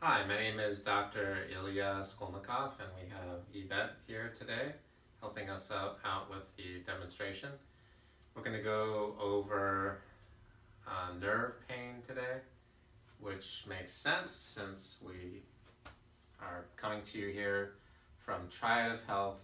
Hi, my name is Dr. Ileocecal, and we have Yvette here today helping us out with the demonstration. We're going to go over nerve pain today, which makes sense since we are coming to you here from Triad of Health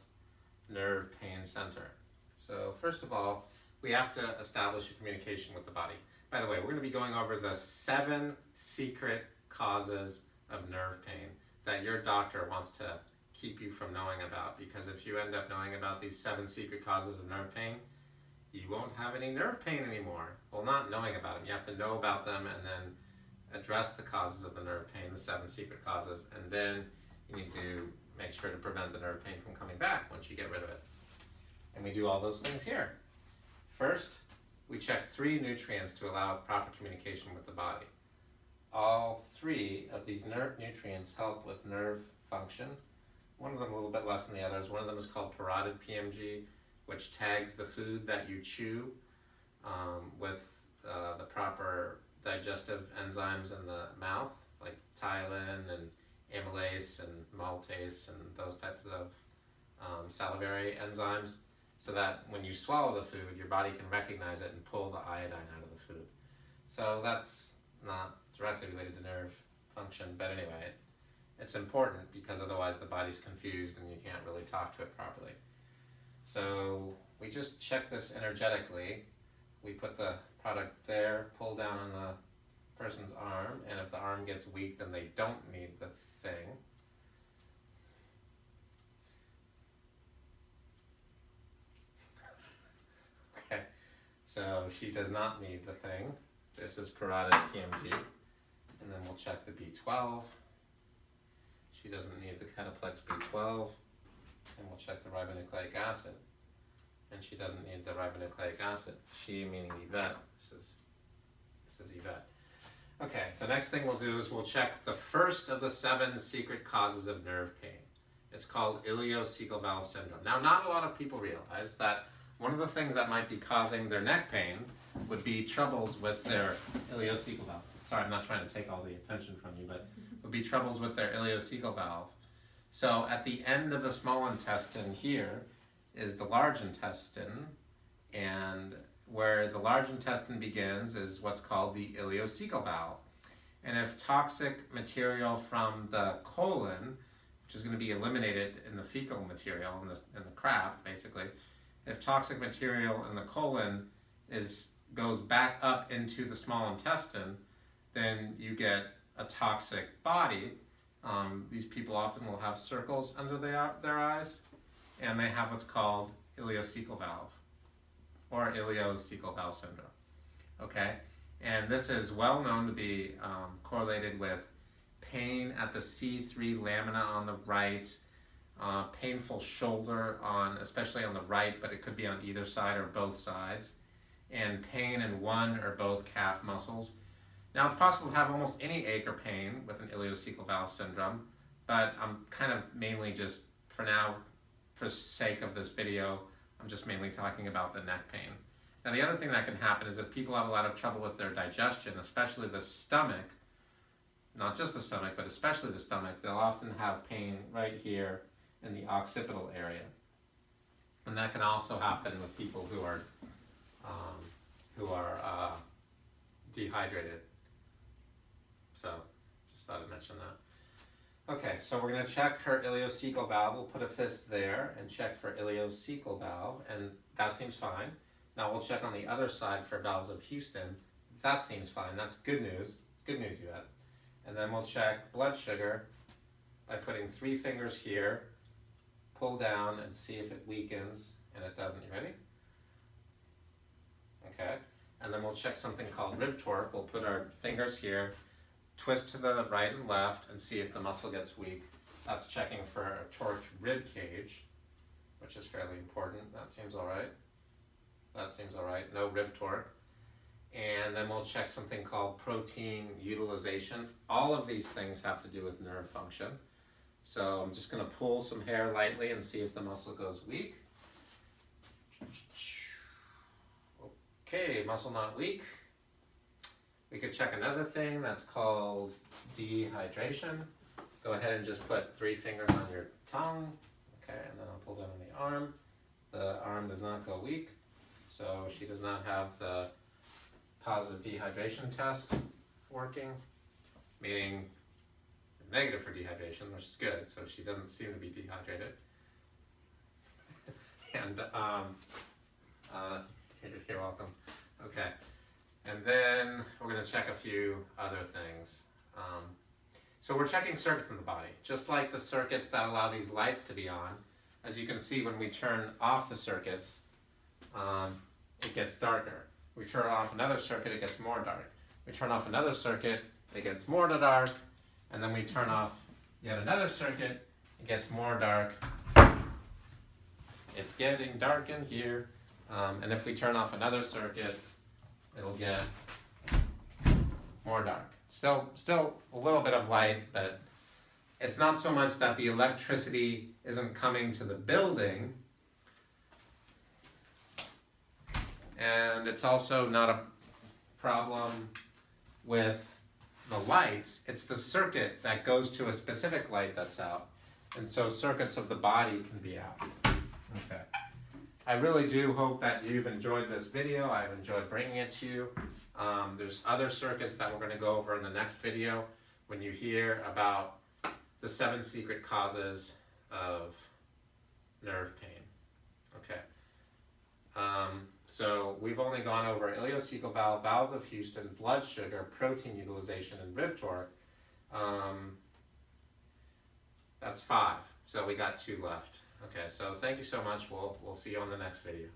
Nerve Pain Center. So first of all, we have to establish a communication with the body. By the way, we're going to be going over the 7 secret causes of nerve pain that your doctor wants to keep you from knowing about, because if you end up knowing about these 7 secret causes of nerve pain, you won't have any nerve pain anymore. Well, not knowing about them. You have to know about them and then address the causes of the nerve pain, the 7 secret causes, and then you need to make sure to prevent the nerve pain from coming back once you get rid of it. And we do all those things here. First, we check 3 nutrients to allow proper communication with the body. All 3 of these nutrients help with nerve function. One of them a little bit less than the others. One of them is called parotid PMG, which tags the food that you chew with the proper digestive enzymes in the mouth, like ptyalin and amylase and maltase and those types of salivary enzymes, so that when you swallow the food, your body can recognize it and pull the iodine out of the food. So that's not directly related to nerve function, but anyway, it's important because otherwise the body's confused and you can't really talk to it properly. So we just check this energetically. We put the product there, pull down on the person's arm, and if the arm gets weak, then they don't need the thing. Okay, so she does not need the thing. This is parotid PMG. And then we'll check the B12. She doesn't need the Cataplex B12. And we'll check the ribonucleic acid. And she doesn't need the ribonucleic acid. She meaning Yvette. This is Yvette. Okay, the next thing we'll do is we'll check the first of the 7 secret causes of nerve pain. It's called ileocecal valve syndrome. Now, not a lot of people realize that one of the things that might be causing their neck pain would be troubles with their ileocecal valve. Sorry, I'm not trying to take all the attention from you, but would be troubles with their ileocecal valve. So at the end of the small intestine here is the large intestine, and where the large intestine begins is what's called the ileocecal valve. And if toxic material from the colon, which is going to be eliminated in the fecal material, in the crap, basically, if toxic material in the colon goes back up into the small intestine, then you get a toxic body. These people often will have circles under their eyes, and they have what's called ileocecal valve, or ileocecal valve syndrome. Okay, and this is well known to be correlated with pain at the C3 lamina on the right, painful shoulder especially on the right, but it could be on either side or both sides, and pain in one or both calf muscles. Now, it's possible to have almost any ache or pain with an ileocecal valve syndrome, but I'm kind of mainly just, for now, for sake of this video, I'm just mainly talking about the neck pain. Now, the other thing that can happen is if people have a lot of trouble with their digestion, especially the stomach, not just the stomach, but especially the stomach, they'll often have pain right here in the occipital area. And that can also happen with people who are dehydrated. So, just thought I'd mention that. Okay, so we're going to check her ileocecal valve. We'll put a fist there and check for ileocecal valve, and that seems fine. Now we'll check on the other side for valves of Houston. That seems fine. That's good news. It's good news, you had. And then we'll check blood sugar by putting 3 fingers here, pull down and see if it weakens, and it doesn't. You ready? Okay. And then we'll check something called rib torque. We'll put our fingers here, twist to the right and left, and see if the muscle gets weak. That's checking for a torqued rib cage, which is fairly important. That seems all right. That seems all right. No rib torque. And then we'll check something called protein utilization. All of these things have to do with nerve function. So I'm just going to pull some hair lightly and see if the muscle goes weak. Okay, muscle not weak. We could check another thing that's called dehydration. Go ahead and just put 3 fingers on your tongue. Okay, and then I'll pull down on the arm. The arm does not go weak, so she does not have the positive dehydration test working, meaning negative for dehydration, which is good, so she doesn't seem to be dehydrated. And you're welcome. Okay, and then we're going to check a few other things. So we're checking circuits in the body, just like the circuits that allow these lights to be on. As you can see, when we turn off the circuits, it gets darker. We turn off another circuit, it gets more dark. We turn off another circuit, it gets more dark. And then we turn off yet another circuit, it gets more dark. It's getting dark in here. And if we turn off another circuit, it'll get more dark. Still a little bit of light, but it's not so much that the electricity isn't coming to the building, and it's also not a problem with the lights. It's the circuit that goes to a specific light that's out, and so circuits of the body can be out. Okay. I really do hope that you've enjoyed this video. I've enjoyed bringing it to you. There's other circuits that we're going to go over in the next video when you hear about the 7 secret causes of nerve pain. Okay. So we've only gone over ileocecal valve, valves of Houston, blood sugar, protein utilization, and rib torque. That's 5. So we got 2 left. Okay, so thank you so much. We'll see you on the next video.